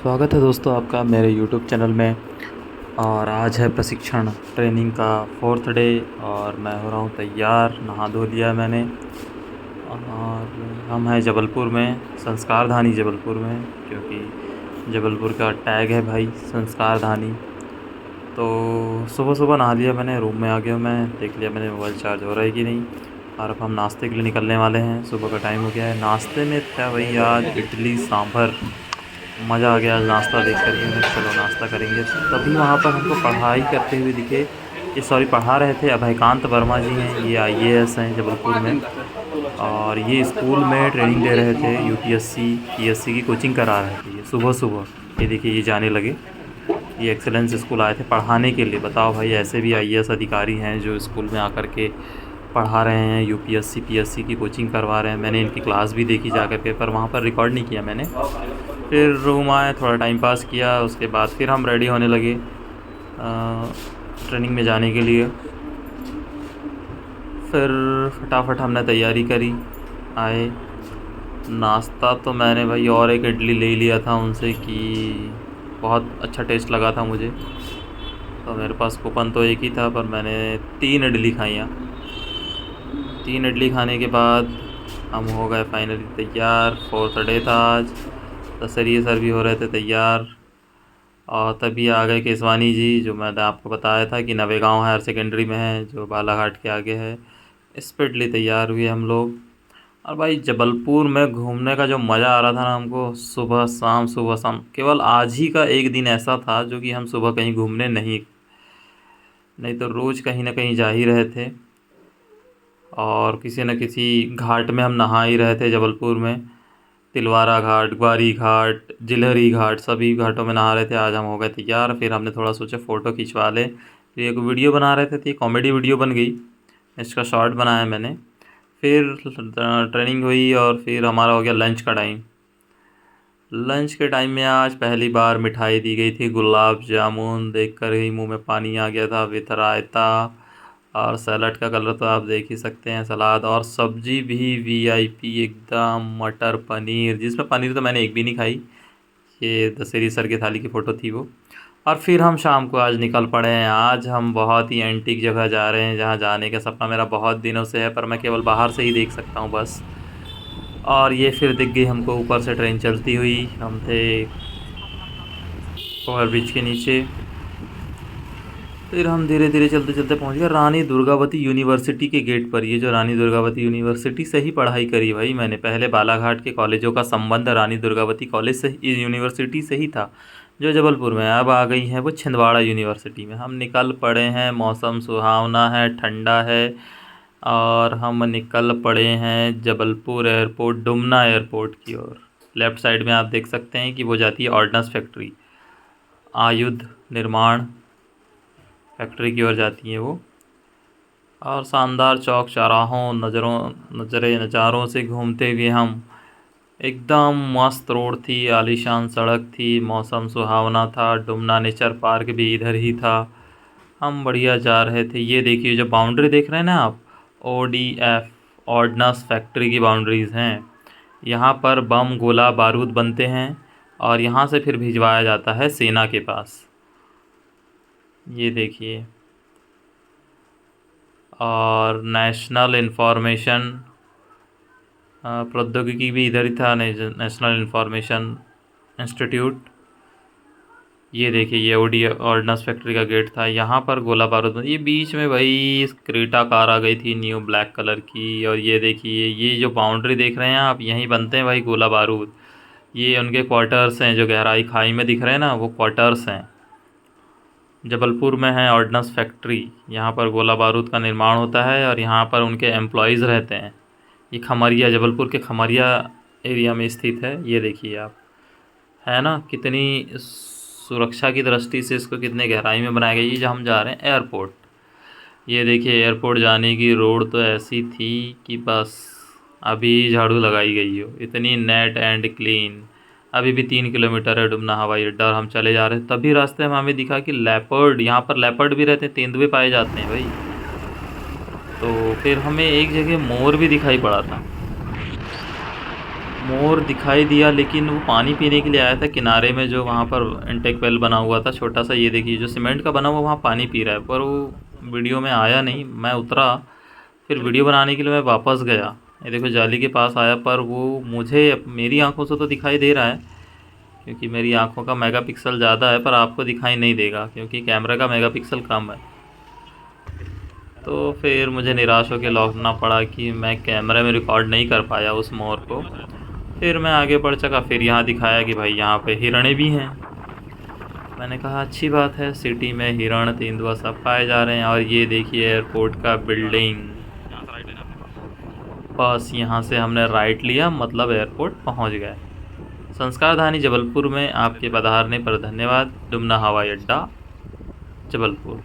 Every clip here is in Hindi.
स्वागत है दोस्तों आपका मेरे यूट्यूब चैनल में। और आज है प्रशिक्षण ट्रेनिंग का 4th डे और मैं हो रहा हूँ तैयार। नहा धो लिया है मैंने और हम हैं जबलपुर में, संस्कार धानी जबलपुर में, क्योंकि जबलपुर का टैग है भाई संस्कार धानी। तो सुबह सुबह नहा लिया मैंने, रूम में आ गया मैं, देख लिया मैंने मोबाइल चार्ज हो रहा है कि नहीं। और अब हम नाश्ते के लिए निकलने वाले हैं। सुबह का टाइम हो गया है। नाश्ते में था भाई आज इडली सांभर। मज़ा आ गया आज नाश्ता देख कर के। मैं चलो नाश्ता करेंगे। तभी वहाँ पर हमको पढ़ाई करते हुए दिखे, ये सॉरी पढ़ा रहे थे अभयकांत वर्मा जी हैं, ये आईएएस हैं जबलपुर में। और ये स्कूल में ट्रेनिंग दे रहे थे, यूपीएससी पीएससी की कोचिंग करा रहे थे ये सुबह सुबह। ये देखिए ये जाने लगे, ये एक्सेलेंस स्कूल आए थे पढ़ाने के लिए। बताओ भाई, ऐसे भी आईएएस अधिकारी हैं जो स्कूल में आकर के पढ़ा रहे हैं, यूपीएससी पीएससी की कोचिंग करवा रहे हैं। मैंने इनकी क्लास भी देखी जा कर के, पर वहाँ पर रिकॉर्ड नहीं किया मैंने। फिर रूम आए, थोड़ा टाइम पास किया, उसके बाद फिर हम रेडी होने लगे ट्रेनिंग में जाने के लिए। फिर फटाफट हमने तैयारी करी, आए। नाश्ता तो मैंने भाई और एक इडली ले लिया था उनसे कि बहुत अच्छा टेस्ट लगा था मुझे। तो मेरे पास कूपन तो एक ही था, पर मैंने 3 इडली खाई। 3 इडली खाने के बाद हम हो गए फाइनली तैयार। 4th डे था आज, दशहरी सर भी हो रहे थे तैयार। और तभी आ गए केसवानी जी, जो मैंने आपको बताया था कि नवेगांव हायर सेकेंडरी में है, जो बालाघाट के आगे है। स्पीडली तैयार हुए हम लोग। और भाई जबलपुर में घूमने का जो मज़ा आ रहा था ना हमको, सुबह शाम केवल आज ही का एक दिन ऐसा था जो कि हम सुबह कहीं घूमने नहीं तो रोज़ कहीं ना कहीं जा ही रहे थे। और किसी न किसी घाट में हम नहा ही रहे थे जबलपुर में। तिलवारा घाट, ग्वारी घाट, जिलहरी घाट, सभी घाटों में नहा रहे थे। आज हम हो गए तैयार। फिर हमने थोड़ा सोचा फ़ोटो खिंचवा लें, तो एक वीडियो बना रहे थे, तो ये कॉमेडी वीडियो बन गई, इसका शॉर्ट बनाया मैंने। फिर ट्रेनिंग हुई और फिर हमारा हो गया लंच का टाइम। लंच के टाइम में आज पहली बार मिठाई दी गई थी, गुलाब जामुन। देखकर ही मुंह में पानी आ गया था, विथ रायता। और सैलड का कलर तो आप देख ही सकते हैं, सलाद। और सब्जी भी वीआईपी एकदम, मटर पनीर, जिसमें पनीर तो मैंने एक भी नहीं खाई। ये दशहरी सर की थाली की फ़ोटो थी वो। और फिर हम शाम को आज निकल पड़े हैं। आज हम बहुत ही एंटीक जगह जा रहे हैं, जहाँ जाने का सपना मेरा बहुत दिनों से है, पर मैं केवल बाहर से ही देख सकता हूँ बस। और ये फिर दिख गई हमको ऊपर से ट्रेन चलती हुई। हम थे ओवर ब्रिज के नीचे। फिर हम धीरे धीरे चलते चलते पहुंच गए रानी दुर्गावती यूनिवर्सिटी के गेट पर। ये जो रानी दुर्गावती यूनिवर्सिटी से ही पढ़ाई करी भाई मैंने। पहले बालाघाट के कॉलेजों का संबंध रानी दुर्गावती कॉलेज से, यूनिवर्सिटी से ही था, जो जबलपुर में। अब आ गई है वो छिंदवाड़ा यूनिवर्सिटी में। हम निकल पड़े हैं, मौसम सुहावना है, ठंडा है। और हम निकल पड़े हैं जबलपुर एयरपोर्ट, डुमना एयरपोर्ट की ओर। लेफ़्ट साइड में आप देख सकते हैं कि वो जाती है ऑर्डिनेंस फैक्ट्री, आयुध निर्माण फैक्ट्री की ओर जाती है वो। और शानदार चौक चौराहों नज़ारों से घूमते हुए हम, एकदम मस्त रोड थी, आलीशान सड़क थी, मौसम सुहावना था। डुमना नेचर पार्क भी इधर ही था। हम बढ़िया जा रहे थे। ये देखिए जो बाउंड्री देख रहे हैं ना आप, ODF ऑर्डिनेंस फैक्ट्री की बाउंड्रीज़ हैं। यहाँ पर बम गोला बारूद बनते हैं और यहाँ से फिर भिजवाया जाता है सेना के पास। ये देखिए। और नेशनल इंफॉर्मेशन प्रौद्योगिकी भी इधर ही था, नेशनल इंफॉर्मेशन इंस्टीट्यूट। ये देखिए ये ऑर्डिनेंस फैक्ट्री का गेट था। यहाँ पर गोला बारूद ये बीच में भाई क्रेटा कार आ गई थी न्यू ब्लैक कलर की। और ये देखिए ये जो बाउंड्री देख रहे हैं आप, यहीं बनते हैं भाई गोला बारूद। ये उनके क्वार्टर्स हैं, जो गहराई खाई में दिख रहे हैं ना, वो क्वार्टर्स हैं। जबलपुर में है ऑर्डिनेंस फैक्ट्री, यहाँ पर गोला बारूद का निर्माण होता है और यहाँ पर उनके एम्प्लॉयज़ रहते हैं। ये खमरिया, जबलपुर के खमरिया एरिया में स्थित है। ये देखिए आप, है ना, कितनी सुरक्षा की दृष्टि से इसको कितने गहराई में बनाया गया। ये जो हम जा रहे हैं एयरपोर्ट, ये देखिए एयरपोर्ट जाने की रोड तो ऐसी थी कि बस अभी झाड़ू लगाई गई हो, इतनी नेट एंड क्लीन। अभी भी 3 किलोमीटर है डुमना हवाई अड्डा और हम चले जा रहे हैं। तभी रास्ते में हमें दिखा कि लेपर्ड, यहाँ पर लेपर्ड भी रहते हैं, तेंदुए पाए जाते हैं भाई। तो फिर हमें एक जगह मोर भी दिखाई पड़ा था। मोर दिखाई दिया, लेकिन वो पानी पीने के लिए आया था किनारे में, जो वहाँ पर इंटेक वेल बना हुआ था छोटा सा। ये देखिए जो सीमेंट का बना हुआ वहाँ पानी पी रहा है, पर वो वीडियो में आया नहीं। मैं उतरा, फिर वीडियो बनाने के लिए मैं वापस गया। ये देखो जाली के पास आया, पर वो मुझे मेरी आंखों से तो दिखाई दे रहा है, क्योंकि मेरी आंखों का मेगापिक्सल ज़्यादा है, पर आपको दिखाई नहीं देगा क्योंकि कैमरा का मेगापिक्सल कम है। तो फिर मुझे निराश होकर लौटना पड़ा कि मैं कैमरे में रिकॉर्ड नहीं कर पाया उस मोर को। फिर मैं आगे बढ़ चका, फिर यहाँ दिखाया कि भाई यहाँ पे हिरणे भी हैं। मैंने कहा अच्छी बात है, सिटी में हिरण तेंदुआ सब पाए जा रहे हैं। और ये देखिए एयरपोर्ट का बिल्डिंग, बस यहाँ से हमने राइट लिया, मतलब एयरपोर्ट पहुँच गए। संस्कारधानी जबलपुर में आपके पधारने पर धन्यवाद, डुमना हवाई अड्डा जबलपुर।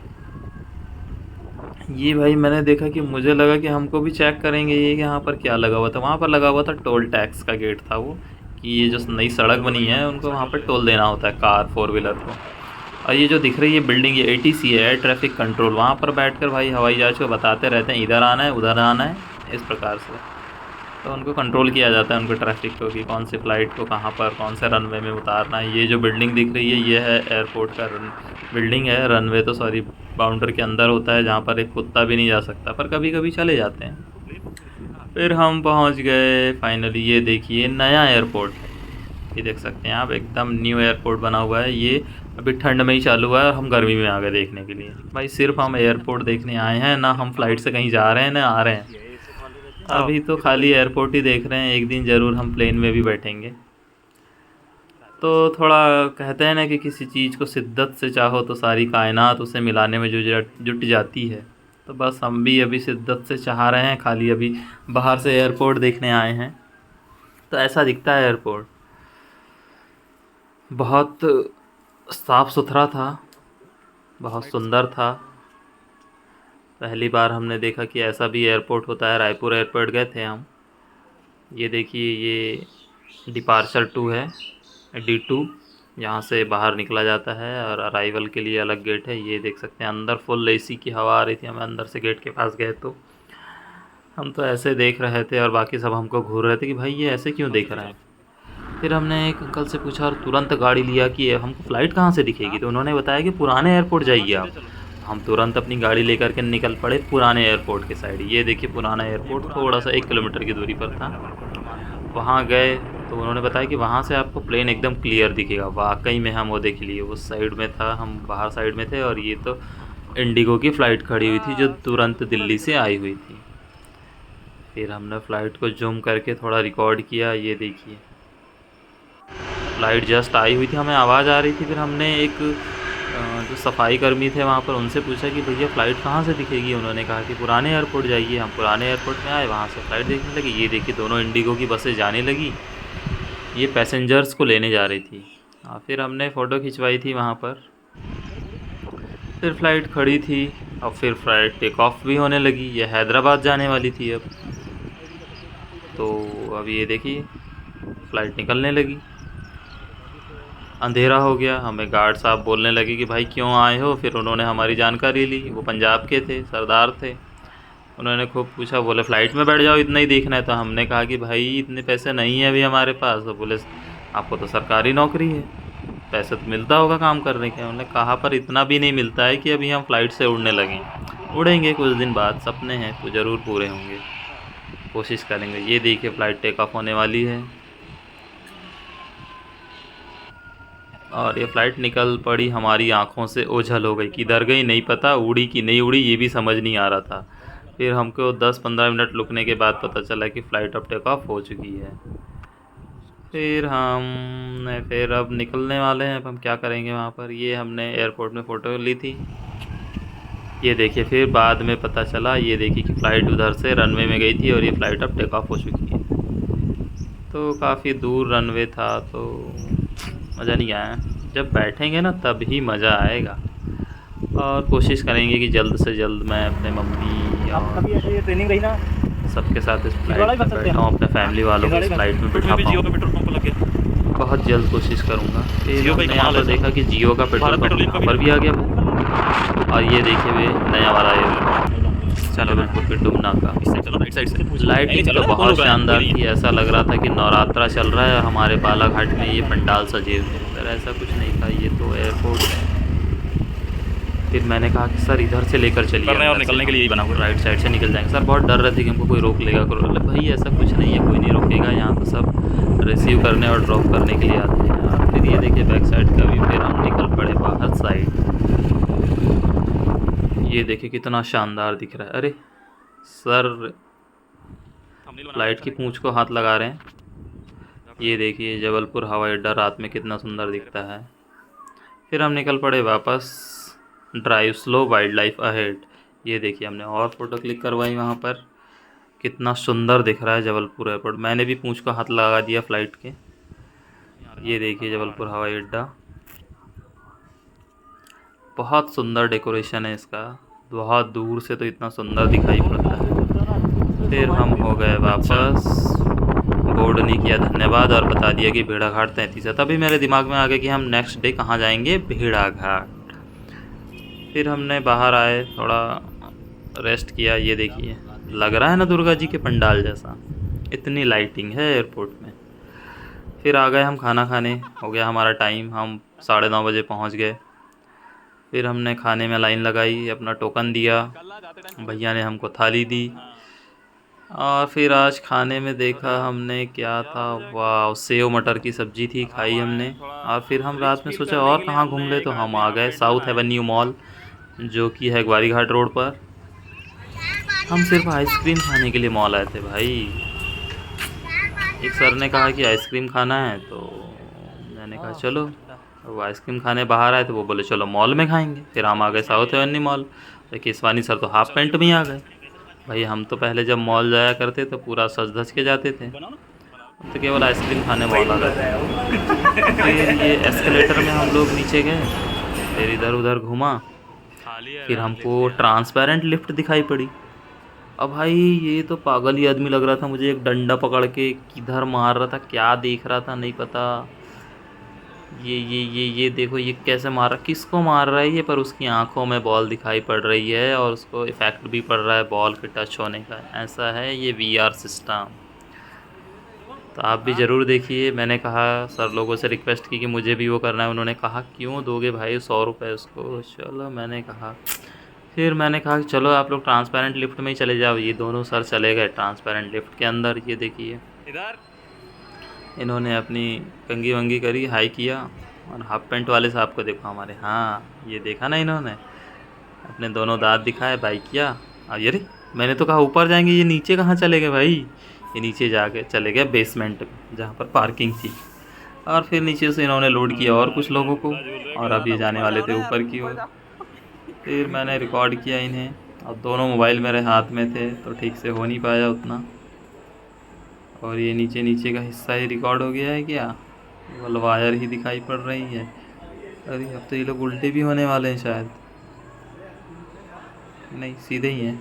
ये भाई मैंने देखा कि मुझे लगा कि हमको भी चेक करेंगे ये, कि यहाँ पर क्या लगा हुआ था। वहाँ पर लगा हुआ था टोल टैक्स का गेट था वो, कि ये जो नई सड़क बनी है उनको वहाँ पर टोल देना होता है कार 4 व्हीलर को। और ये जो दिख रही है बिल्डिंग, ये ATC है, एयर ट्रैफिक कंट्रोल। वहाँ पर बैठकर भाई हवाई जहाज़ को बताते रहते हैं इधर आना है उधर आना है, इस प्रकार से। तो उनको कंट्रोल किया जाता है, उनको ट्रैफिक को, कि कौन सी फ़्लाइट को कहाँ पर कौन से रनवे में उतारना है। ये जो बिल्डिंग दिख रही है ये है एयरपोर्ट का बिल्डिंग है। रनवे तो सॉरी बाउंड्री के अंदर होता है, जहाँ पर एक कुत्ता भी नहीं जा सकता, पर कभी कभी चले जाते हैं। फिर हम पहुँच गए फाइनली। ये देखिए नया एयरपोर्ट है, ये देख सकते हैं आप, एकदम न्यू एयरपोर्ट बना हुआ है। ये अभी ठंड में ही चालू हुआ है और हम गर्मी में आ गए देखने के लिए। भाई सिर्फ हम एयरपोर्ट देखने आए हैं, ना हम फ्लाइट से कहीं जा रहे हैं ना आ रहे हैं। अभी तो खाली एयरपोर्ट ही देख रहे हैं, एक दिन ज़रूर हम प्लेन में भी बैठेंगे। तो थोड़ा कहते हैं ना कि किसी चीज़ को शिद्दत से चाहो तो सारी कायनात उसे मिलाने में जुट जाती है। तो बस हम भी अभी शिद्दत से चाह रहे हैं, खाली अभी बाहर से एयरपोर्ट देखने आए हैं। तो ऐसा दिखता है एयरपोर्ट, बहुत साफ़ सुथरा था, बहुत सुंदर था। पहली बार हमने देखा कि ऐसा भी एयरपोर्ट होता है। रायपुर एयरपोर्ट गए थे हम। ये देखिए ये डिपार्चर 2 है, D2, यहाँ से बाहर निकला जाता है और अराइवल के लिए अलग गेट है। ये देख सकते हैं अंदर फुल AC की हवा आ रही थी। हमें अंदर से गेट के पास गए तो हम तो ऐसे देख रहे थे और बाकी सब हमको घूर रहे थे कि भाई ये ऐसे क्यों देख रहे हैं। फिर हमने एक अंकल से पूछा और तुरंत गाड़ी लिया कि हमको फ़्लाइट कहाँ से दिखेगी। तो उन्होंने बताया कि पुराने एयरपोर्ट जाइए आप। हम तुरंत अपनी गाड़ी लेकर के निकल पड़े पुराने एयरपोर्ट के साइड। ये देखिए पुराना एयरपोर्ट थोड़ा सा 1 किलोमीटर की दूरी पर था। वहाँ गए तो उन्होंने बताया कि वहाँ से आपको प्लेन एकदम क्लियर दिखेगा। वाकई में हम वो देख लिए, उस साइड में था, हम बाहर साइड में थे। और ये तो इंडिगो की फ़्लाइट खड़ी हुई थी जो तुरंत दिल्ली से आई हुई थी। फिर हमने फ़्लाइट को जूम करके थोड़ा रिकॉर्ड किया। ये देखिए फ़्लाइट जस्ट आई हुई थी, हमें आवाज़ आ रही थी। फिर हमने एक जो सफाई कर्मी थे वहाँ पर उनसे पूछा कि भैया फ़्लाइट कहाँ से दिखेगी। उन्होंने कहा कि पुराने एयरपोर्ट जाइए। हम पुराने एयरपोर्ट में आए, वहाँ से फ़्लाइट देखने लगी। ये देखिए दोनों इंडिगो की बसें जाने लगी, ये पैसेंजर्स को लेने जा रही थी। फिर हमने फ़ोटो खिंचवाई थी वहाँ पर। फिर फ़्लाइट खड़ी थी और फिर फ़्लाइट टेक ऑफ भी होने लगी। ये हैदराबाद जाने वाली थी अब। तो अब ये देखिए फ़्लाइट निकलने लगी। अंधेरा हो गया, हमें गार्ड साहब बोलने लगे कि भाई क्यों आए हो। फिर उन्होंने हमारी जानकारी ली। वो पंजाब के थे, सरदार थे। उन्होंने खूब पूछा, बोले फ़्लाइट में बैठ जाओ, इतना ही देखना है। तो हमने कहा कि भाई इतने पैसे नहीं है अभी हमारे पास। तो बोले आपको तो सरकारी नौकरी है, पैसे तो मिलता होगा काम करने के। उन्होंने कहा पर इतना भी नहीं मिलता है कि अभी हम फ़्लाइट से उड़ने लगें। उड़ेंगे कुछ दिन बाद, सपने हैं तो ज़रूर पूरे होंगे, कोशिश करेंगे। ये देखिए फ़्लाइट टेक ऑफ होने वाली है और ये फ़्लाइट निकल पड़ी। हमारी आंखों से ओझल हो गई, किधर गई नहीं पता, उड़ी कि नहीं उड़ी ये भी समझ नहीं आ रहा था। फिर हमको 10-15 मिनट रुकने के बाद पता चला कि फ़्लाइट अब टेक ऑफ हो चुकी है। फिर अब निकलने वाले हैं। अब हम क्या करेंगे वहाँ पर। ये हमने एयरपोर्ट में फ़ोटो ली थी। ये देखिए फिर बाद में पता चला, ये देखिए कि फ़्लाइट उधर से रनवे में गई थी और ये फ़्लाइट अब टेक ऑफ हो चुकी है। तो काफ़ी दूर रनवे था तो मज़ा नहीं आया। जब बैठेंगे ना तब ही मज़ा आएगा। और कोशिश करेंगे कि जल्द से जल्द मैं अपने मम्मी और ट्रेनिंग रही ना सबके साथ इस फ्लाइट में बैठा हूँ, अपने फैमिली वालों को इस फ्लाइट में बिठा पाऊँ। बहुत जल्द कोशिश करूँगा। फिर हमने यहाँ पर देखा कि जियो का पेट्रोल पंप यहाँ पर भी आ गया। और ये देखिए वे नया वाला ये जबलपुर के डुमना का। इससे चलो राइट साइड से। लाइटिंग चलो तो ना, बहुत कौन शानदार रुक थी, ऐसा लग रहा था कि नवरात्रा चल रहा है और हमारे बालाघाट में ये पंडाल सजे हुए हैं। सर ऐसा कुछ नहीं था, ये तो एयरपोर्ट है। फिर मैंने कहा कि सर इधर से लेकर चलिए, करने और अंदर से निकलने के लिए हम यही बना हुआ है। राइट साइड से निकल जाएंगे। सर बहुत डर रहे थे कि हमको कोई रोक लेगा करो। बोले भाई ऐसा कुछ नहीं है, कोई नहीं रोकेगा, यहाँ तो सब रिसीव करने और ड्रॉप करने के लिए आते हैं। और फिर ये देखिए बैक साइड का भी, फिर हम निकल पड़े बाहर साइड। ये देखिए कितना शानदार दिख रहा है। अरे सर फ्लाइट की पूंछ को हाथ लगा रहे हैं। ये देखिए जबलपुर हवाई अड्डा रात में कितना सुंदर दिखता है। फिर हम निकल पड़े वापस। Drive slow, wild life ahead. ये देखिए हमने और फ़ोटो क्लिक करवाई वहाँ पर। कितना सुंदर दिख रहा है जबलपुर एयरपोर्ट। मैंने भी पूंछ को हाथ लगा दिया फ़्लाइट के। ये देखिए जबलपुर हवाई अड्डा, बहुत सुंदर डेकोरेशन है इसका। बहुत दूर से तो इतना सुंदर दिखाई पड़ता है। फिर हम हो गए वापस। बोर्ड नहीं किया धन्यवाद और बता दिया कि भेड़ाघाट 33 है। तभी मेरे दिमाग में आ गया कि हम नेक्स्ट डे कहाँ जाएंगे, भेड़ाघाट। फिर हमने बाहर आए, थोड़ा रेस्ट किया। ये देखिए लग रहा है ना दुर्गा जी के पंडाल जैसा, इतनी लाइटिंग है एयरपोर्ट में। फिर आ गए हम खाना खाने, हो गया हमारा टाइम, हम 9:30 बजे पहुंच गए। फिर हमने खाने में लाइन लगाई, अपना टोकन दिया, भैया ने हमको थाली दी। और फिर आज खाने में देखा हमने क्या था, वाह सेव मटर की सब्ज़ी थी, खाई हमने। और फिर हम रात में सोचा और कहाँ घूम ले, तो हम आ गए साउथ एवेन्यू मॉल, जो कि है ग्वारी घाट रोड पर। हम सिर्फ आइसक्रीम खाने के लिए मॉल आए थे भाई। एक सर ने कहा कि आइसक्रीम खाना है, तो मैंने कहा चलो। वो आइसक्रीम खाने बाहर आए तो वो बोले चलो मॉल में खाएंगे। फिर हम आ गए south Avenue mall. Keswani sir तो हाफ पैंट में ही आ गए। भाई हम तो पहले जब मॉल जाया करते तो पूरा सज धज के जाते थे, तो केवल आइसक्रीम खाने मॉल आ गए। फिर ये एस्केलेटर में हम लोग नीचे गए, फिर इधर उधर घूमा। फिर हमको ट्रांसपेरेंट लिफ्ट दिखाई पड़ी। अब भाई ये तो पागल ही आदमी लग रहा था मुझे, एक डंडा पकड़ के किधर मार रहा था, क्या देख रहा था नहीं पता। ये देखो ये कैसे मार रहा, किसको मार रहा है ये, पर उसकी आंखों में बॉल दिखाई पड़ रही है और उसको इफ़ेक्ट भी पड़ रहा है बॉल के टच होने का। ऐसा है ये वीआर सिस्टम। तो आप भी ज़रूर देखिए। मैंने कहा सर लोगों से रिक्वेस्ट की कि मुझे भी वो करना है। उन्होंने कहा क्यों दोगे भाई 100 रुपये उसको। चलो मैंने कहा, फिर मैंने कहा कि चलो आप लोग ट्रांसपेरेंट लिफ्ट में ही चले जाओ। ये दोनों सर चले गए ट्रांसपेरेंट लिफ्ट के अंदर। ये देखिए इन्होंने अपनी कंगी वंगी करी, हाई किया। और हाफ पैंट वाले साहब को देखो हमारे, हाँ ये देखा ना, इन्होंने अपने दोनों दांत दिखाए, बाई किया। अब ये मैंने तो कहा ऊपर जाएंगे, ये नीचे कहाँ चले गए भाई। ये नीचे जाके चले गए बेसमेंट में जहाँ पर पार्किंग थी। और फिर नीचे से इन्होंने लोड किया और कुछ लोगों को, और अब ये जाने वाले थे ऊपर की ओर। फिर मैंने रिकॉर्ड किया इन्हें। अब दोनों मोबाइल मेरे हाथ में थे तो ठीक से हो नहीं पाया उतना। और ये नीचे नीचे का हिस्सा ही रिकॉर्ड हो गया है क्या, केवल वायर ही दिखाई पड़ रही है। अरे अब तो ये लोग उल्टे भी होने वाले हैं शायद, नहीं सीधे ही हैं।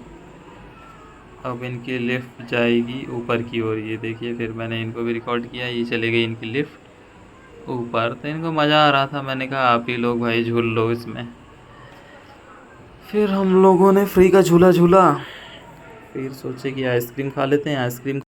अब इनकी लिफ्ट जाएगी ऊपर की ओर, ये देखिए। फिर मैंने इनको भी रिकॉर्ड किया, ये चले गई इनकी लिफ्ट ऊपर। तो इनको मज़ा आ रहा था, मैंने कहा आप ही लोग भाई झूल लो इसमें। फिर हम लोगों ने फ्री का झूला झूला। फिर सोचे कि आइसक्रीम खा लेते हैं। आइसक्रीम